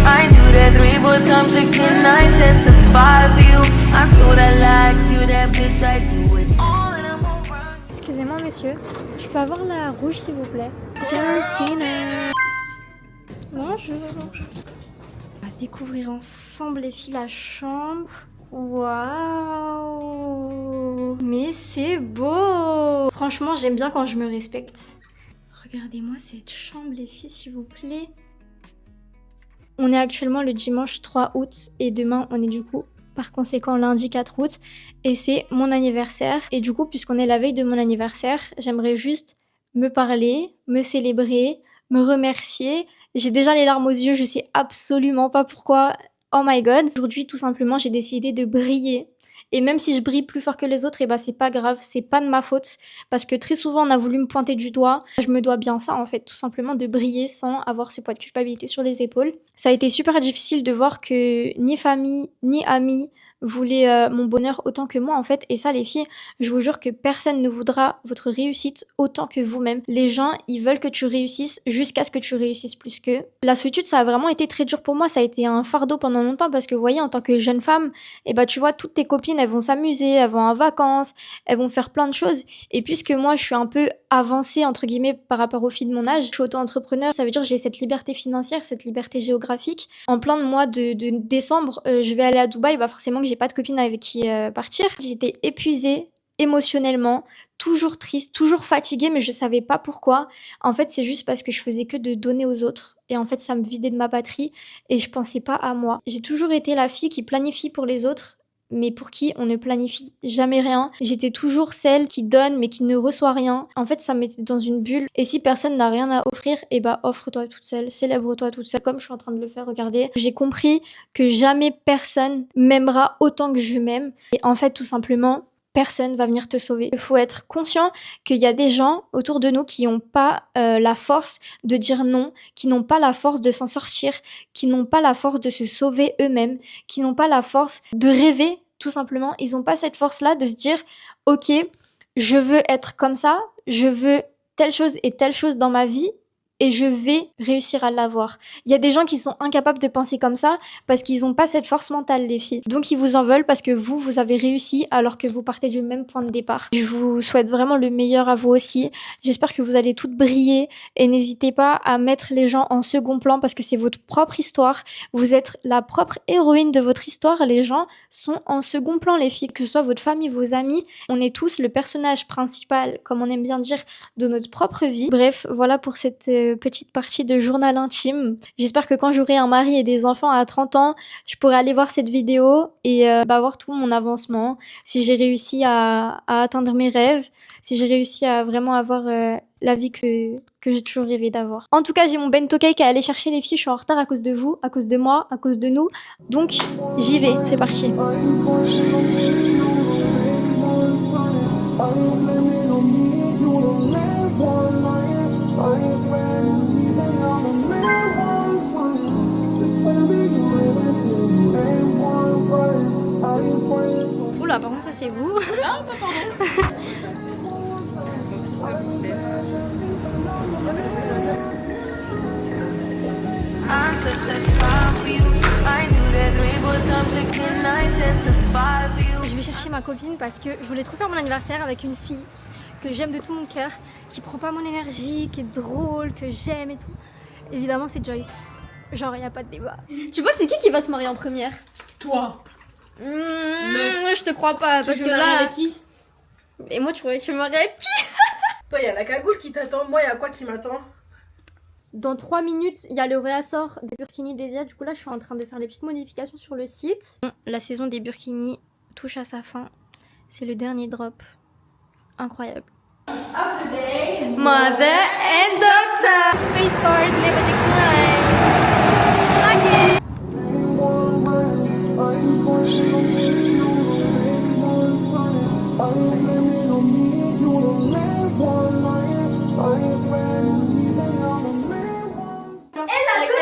I knew that 3-4 times again I testify for you. I told I like you, that bitch I do it all and I'm around. Excusez-moi monsieur, je peux avoir la rouge s'il vous plaît? Girls dinner. Bonjour. On va découvrir ensemble les filles la chambre. Waouh! Mais c'est beau! Franchement, j'aime bien quand je me respecte. Regardez-moi cette chambre les filles s'il vous plaît. On est actuellement le dimanche 3 août et demain on est du coup par conséquent lundi 4 août et c'est mon anniversaire. Et du coup puisqu'on est la veille de mon anniversaire, j'aimerais juste me parler, me célébrer, me remercier. J'ai déjà les larmes aux yeux, je sais absolument pas pourquoi. Oh my god. Aujourd'hui tout simplement j'ai décidé de briller. Et même si je brille plus fort que les autres, et bah c'est pas grave, c'est pas de ma faute. Parce que très souvent on a voulu me pointer du doigt. Je me dois bien ça en fait, tout simplement de briller sans avoir ce poids de culpabilité sur les épaules. Ça a été super difficile de voir que ni famille, ni amis voulaient mon bonheur autant que moi en fait. Et ça les filles, je vous jure que personne ne voudra votre réussite autant que vous-même. Les gens, ils veulent que tu réussisses jusqu'à ce que tu réussisses plus qu'eux. La solitude, ça a vraiment été très dur pour moi. Ça a été un fardeau pendant longtemps parce que vous voyez, en tant que jeune femme, et bah tu vois, toutes tes copines, elles vont s'amuser, elles vont en vacances, elles vont faire plein de choses. Et puisque moi, je suis un peu avancée, entre guillemets, par rapport aux filles de mon âge, je suis auto-entrepreneur, ça veut dire que j'ai cette liberté financière, cette liberté géographique. En plein de mois de décembre, je vais aller à Dubaï, bah forcément que j'ai pas de copine avec qui partir. J'étais épuisée émotionnellement, toujours triste, toujours fatiguée, mais je savais pas pourquoi. En fait, c'est juste parce que je faisais que de donner aux autres. Et en fait, ça me vidait de ma batterie et je pensais pas à moi. J'ai toujours été la fille qui planifie pour les autres, mais pour qui on ne planifie jamais rien. J'étais toujours celle qui donne mais qui ne reçoit rien. En fait, ça me mettait dans une bulle. Et si personne n'a rien à offrir, et bah offre-toi toute seule, célèbre-toi toute seule, comme je suis en train de le faire, regardez. J'ai compris que jamais personne m'aimera autant que je m'aime. Et en fait, tout simplement, personne va venir te sauver. Il faut être conscient qu'il y a des gens autour de nous qui n'ont pas la force de dire non, qui n'ont pas la force de s'en sortir, qui n'ont pas la force de se sauver eux-mêmes, qui n'ont pas la force de rêver, tout simplement. Ils n'ont pas cette force-là de se dire « Ok, je veux être comme ça, je veux telle chose et telle chose dans ma vie, et je vais réussir à l'avoir. » Il y a des gens qui sont incapables de penser comme ça parce qu'ils n'ont pas cette force mentale, les filles. Donc ils vous en veulent parce que vous avez réussi alors que vous partez du même point de départ. Je vous souhaite vraiment le meilleur à vous aussi. J'espère que vous allez toutes briller et n'hésitez pas à mettre les gens en second plan parce que c'est votre propre histoire. Vous êtes la propre héroïne de votre histoire. Les gens sont en second plan, les filles, que ce soit votre famille, vos amis. On est tous le personnage principal, comme on aime bien dire, de notre propre vie. Bref, voilà pour cette petite partie de journal intime. J'espère que quand j'aurai un mari et des enfants à 30 ans, je pourrai aller voir cette vidéo et voir tout mon avancement, si j'ai réussi à atteindre mes rêves, si j'ai réussi à vraiment avoir la vie que j'ai toujours rêvé d'avoir. En tout cas, j'ai mon bento cake à aller chercher les filles, je suis en retard à cause de vous, à cause de moi, à cause de nous. Donc, j'y vais, c'est parti. Oula, par contre, ça c'est vous. Non, pas pardon. Je vais chercher ma copine parce que je voulais trop faire mon anniversaire avec une fille que j'aime de tout mon cœur, qui prend pas mon énergie, qui est drôle, que j'aime et tout. Évidemment, c'est Joyce. Genre, il n'y a pas de débat. Tu vois, c'est qui va se marier en première? Toi. Moi, je te crois pas. Parce que là. Avec qui? Et moi, tu croyais que je me mariais avec qui? Toi, il y a la cagoule qui t'attend. Moi, il y a quoi qui m'attend? Dans 3 minutes, il y a le réassort des burkinis Desia. Du coup, là, je suis en train de faire des petites modifications sur le site. La saison des burkinis touche à sa fin. C'est le dernier drop. Incroyable. Mother and daughter. Face card, never decline. Like it.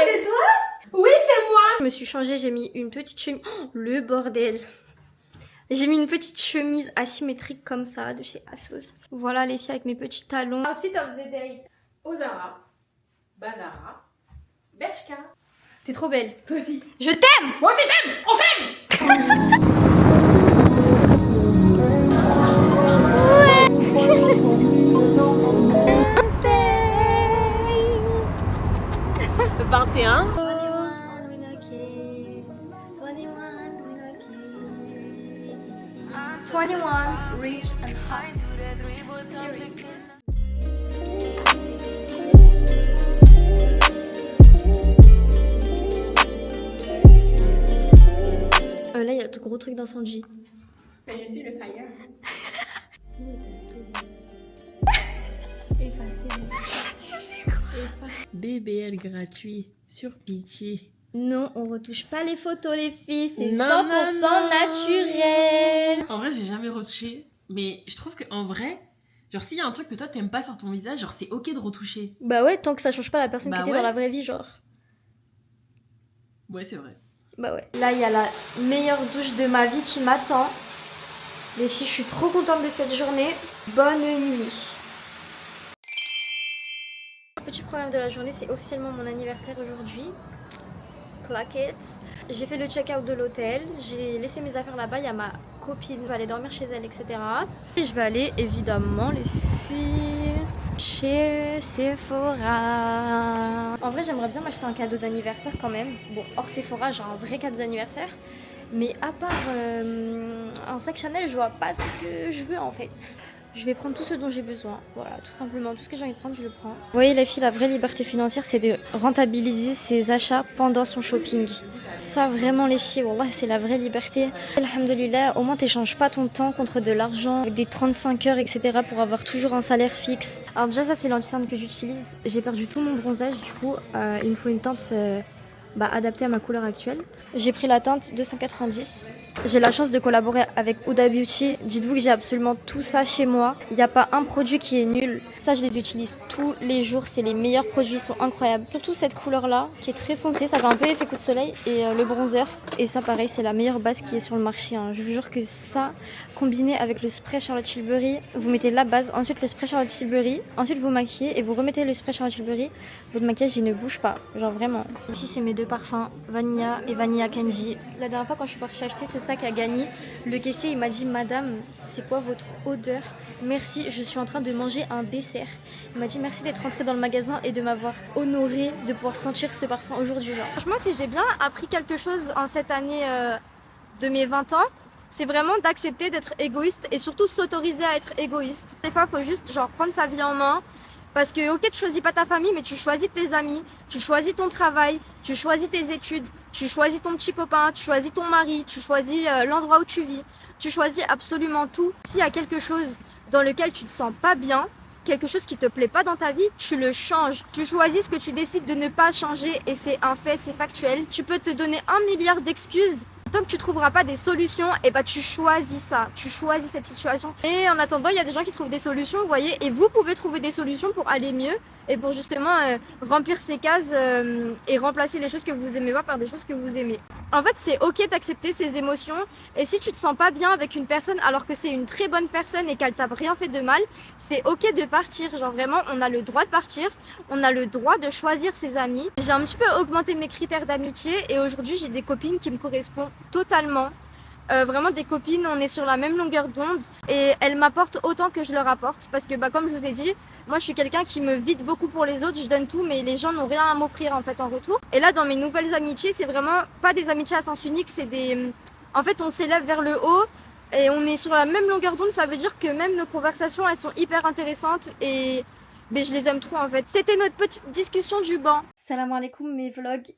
C'est toi? Oui, c'est moi. Je me suis changée, j'ai mis une petite chemise. Oh, le bordel. J'ai mis une petite chemise asymétrique comme ça de chez Asos. Voilà les filles avec mes petits talons. Outfit of the day. Ozara, Bazara, Bershka. T'es trop belle. Toi aussi. Je t'aime. Moi aussi j'aime. On s'aime. Le 21. 21, rich and hot. Là, il y a de gros trucs d'incendie. Mais je suis le fire. BBL gratuit sur Pitié. Non, on retouche pas les photos, les filles. C'est 100% Non, non, non. naturel. En vrai, j'ai jamais retouché, mais je trouve qu'en vrai, genre s'il y a un truc que toi t'aimes pas sur ton visage, genre c'est ok de retoucher. Bah ouais, tant que ça change pas la personne Bah qui était ouais. dans la vraie vie, genre. Ouais, c'est vrai. Bah ouais. Là, il y a la meilleure douche de ma vie qui m'attend. Les filles, je suis trop contente de cette journée. Bonne nuit. Petit programme de la journée, c'est officiellement mon anniversaire aujourd'hui. Claquette. J'ai fait le check-out de l'hôtel. J'ai laissé mes affaires là-bas. Il y a ma copine, je vais aller dormir chez elle, etc. Et je vais aller évidemment, les filles, chez Sephora. En vrai, j'aimerais bien m'acheter un cadeau d'anniversaire quand même. Bon, hors Sephora, j'ai un vrai cadeau d'anniversaire. Mais à part un sac Chanel, je vois pas ce que je veux en fait. Je vais prendre tout ce dont j'ai besoin. Voilà, tout simplement. Tout ce que j'ai envie de prendre, je le prends. Vous voyez les filles, la vraie liberté financière, c'est de rentabiliser ses achats pendant son shopping. Ça, vraiment les filles, wallah, c'est la vraie liberté. Alhamdulillah, au moins t'échanges pas ton temps contre de l'argent, avec des 35 heures, etc. pour avoir toujours un salaire fixe. Alors déjà, ça c'est l'anti-cerne que j'utilise. J'ai perdu tout mon bronzage, du coup, il me faut une teinte adaptée à ma couleur actuelle. J'ai pris la teinte 290. J'ai la chance de collaborer avec Huda Beauty. Dites-vous que j'ai absolument tout ça chez moi. Il n'y a pas un produit qui est nul. Ça, je les utilise tous les jours. C'est les meilleurs produits, ils sont incroyables. Surtout cette couleur-là, qui est très foncée. Ça fait un peu effet coup de soleil. Et le bronzer. Et ça, pareil, c'est la meilleure base qui est sur le marché. Je vous jure que ça, combiné avec le spray Charlotte Tilbury, vous mettez la base, ensuite le spray Charlotte Tilbury, ensuite vous maquillez et vous remettez le spray Charlotte Tilbury. Votre maquillage, il ne bouge pas. Genre vraiment. Ici, c'est mes deux parfums, Vanilla et Vanilla Candy. La dernière fois, quand je suis partie acheter ce sac à Gagny, le caissier il m'a dit: Madame, c'est quoi votre odeur? Merci, je suis en train de manger un dessert. Il m'a dit merci d'être rentrée dans le magasin et de m'avoir honorée de pouvoir sentir ce parfum aujourd'hui. Franchement, si j'ai bien appris quelque chose en cette année de mes 20 ans, c'est vraiment d'accepter d'être égoïste et surtout s'autoriser à être égoïste. Des fois, il faut juste genre prendre sa vie en main. Parce que ok, tu choisis pas ta famille, mais tu choisis tes amis, tu choisis ton travail, tu choisis tes études, tu choisis ton petit copain, tu choisis ton mari, tu choisis l'endroit où tu vis, tu choisis absolument tout. S'il y a quelque chose dans lequel tu te sens pas bien, quelque chose qui te plaît pas dans ta vie, tu le changes. Tu choisis ce que tu décides de ne pas changer et c'est un fait, c'est factuel. Tu peux te donner 1 milliard d'excuses. Tant que tu trouveras pas des solutions, et bah tu choisis ça, tu choisis cette situation. Et en attendant, il y a des gens qui trouvent des solutions, vous voyez, et vous pouvez trouver des solutions pour aller mieux et pour justement remplir ces cases et remplacer les choses que vous aimez pas par des choses que vous aimez. En fait, c'est ok d'accepter ces émotions et si tu te sens pas bien avec une personne alors que c'est une très bonne personne et qu'elle t'a rien fait de mal, c'est ok de partir. Genre vraiment, on a le droit de partir, on a le droit de choisir ses amis. J'ai un petit peu augmenté mes critères d'amitié et aujourd'hui j'ai des copines qui me correspondent totalement. Vraiment des copines, on est sur la même longueur d'onde et elles m'apportent autant que je leur apporte parce que comme je vous ai dit, moi je suis quelqu'un qui me vide beaucoup pour les autres, je donne tout mais les gens n'ont rien à m'offrir en fait en retour. Et là dans mes nouvelles amitiés, c'est vraiment pas des amitiés à sens unique, c'est des... En fait on s'élève vers le haut et on est sur la même longueur d'onde, ça veut dire que même nos conversations elles sont hyper intéressantes et je les aime trop en fait. C'était notre petite discussion du banc. Salam alaikum mes vlogs.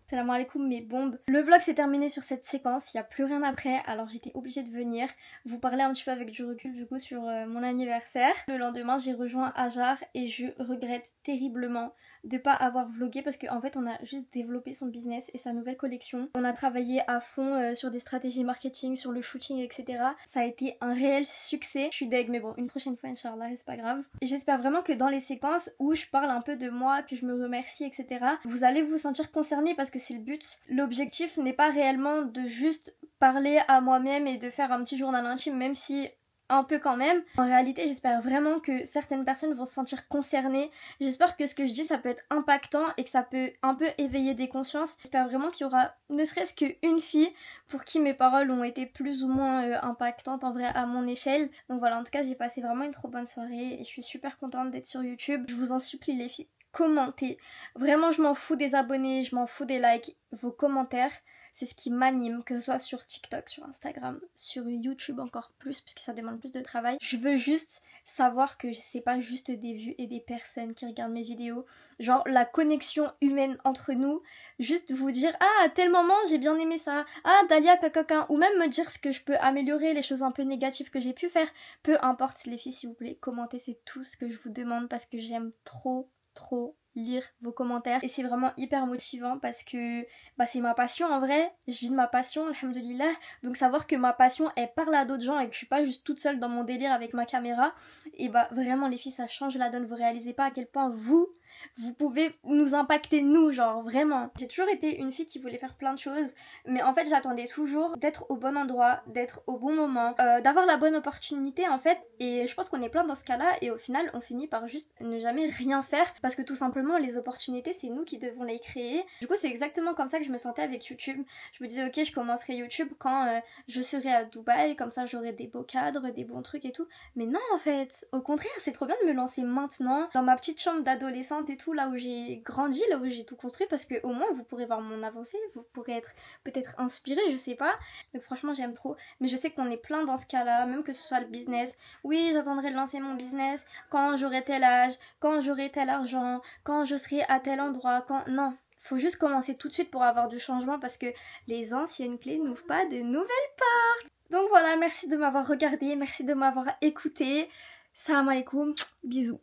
Salam alaikum mes bombes. Le vlog s'est terminé sur cette séquence, il n'y a plus rien après, alors j'étais obligée de venir vous parler un petit peu avec du recul du coup sur mon anniversaire. Le lendemain j'ai rejoint Ajar et je regrette terriblement de pas avoir vlogué parce qu'en fait on a juste développé son business et sa nouvelle collection. On a travaillé à fond sur des stratégies marketing, sur le shooting etc. Ça a été un réel succès. Je suis deg mais bon une prochaine fois Inch'Allah c'est pas grave. Et j'espère vraiment que dans les séquences où je parle un peu de moi, que je me remercie etc. vous allez vous sentir concernés parce que c'est le but. L'objectif n'est pas réellement de juste parler à moi-même et de faire un petit journal intime même si un peu quand même. En réalité, j'espère vraiment que certaines personnes vont se sentir concernées. J'espère que ce que je dis, ça peut être impactant et que ça peut un peu éveiller des consciences. J'espère vraiment qu'il y aura ne serait-ce qu'une fille pour qui mes paroles ont été plus ou moins impactantes en vrai à mon échelle. Donc voilà, en tout cas, j'ai passé vraiment une trop bonne soirée et je suis super contente d'être sur YouTube. Je vous en supplie les filles, commentez. Vraiment, je m'en fous des abonnés, je m'en fous des likes. Vos commentaires, c'est ce qui m'anime, que ce soit sur TikTok, sur Instagram, sur YouTube encore plus, puisque ça demande plus de travail. Je veux juste savoir que c'est pas juste des vues et des personnes qui regardent mes vidéos. Genre la connexion humaine entre nous. Juste vous dire, ah, à tel moment j'ai bien aimé ça. Ah, Dalia, cacaquin. Ou même me dire ce que je peux améliorer, les choses un peu négatives que j'ai pu faire. Peu importe les filles, s'il vous plaît, commentez, c'est tout ce que je vous demande parce que j'aime trop lire vos commentaires et c'est vraiment hyper motivant parce que c'est ma passion en vrai, je vis de ma passion, alhamdoulilah, donc savoir que ma passion elle parle à d'autres gens et que je suis pas juste toute seule dans mon délire avec ma caméra, et vraiment les filles ça change la donne, vous réalisez pas à quel point vous pouvez nous impacter nous, genre vraiment. J'ai toujours été une fille qui voulait faire plein de choses, mais en fait j'attendais toujours d'être au bon endroit, d'être au bon moment, d'avoir la bonne opportunité en fait, et je pense qu'on est plein dans ce cas là et au final on finit par juste ne jamais rien faire parce que tout simplement les opportunités c'est nous qui devons les créer. Du coup c'est exactement comme ça que je me sentais avec YouTube. Je me disais ok, je commencerai YouTube quand je serai à Dubaï, comme ça j'aurai des beaux cadres, des bons trucs et tout, mais non en fait, au contraire c'est trop bien de me lancer maintenant dans ma petite chambre d'adolescente et tout, là où j'ai grandi, là où j'ai tout construit, parce que au moins vous pourrez voir mon avancée, vous pourrez être peut-être inspiré, je sais pas. Donc franchement j'aime trop, mais je sais qu'on est plein dans ce cas là, même que ce soit le business. Oui, j'attendrai de lancer mon business quand j'aurai tel âge, quand j'aurai tel argent, quand je serai à tel endroit, quand... Non, faut juste commencer tout de suite pour avoir du changement parce que les anciennes clés n'ouvrent pas de nouvelles portes. Donc voilà, merci de m'avoir regardé, merci de m'avoir écouté. Salam alaikum, bisous.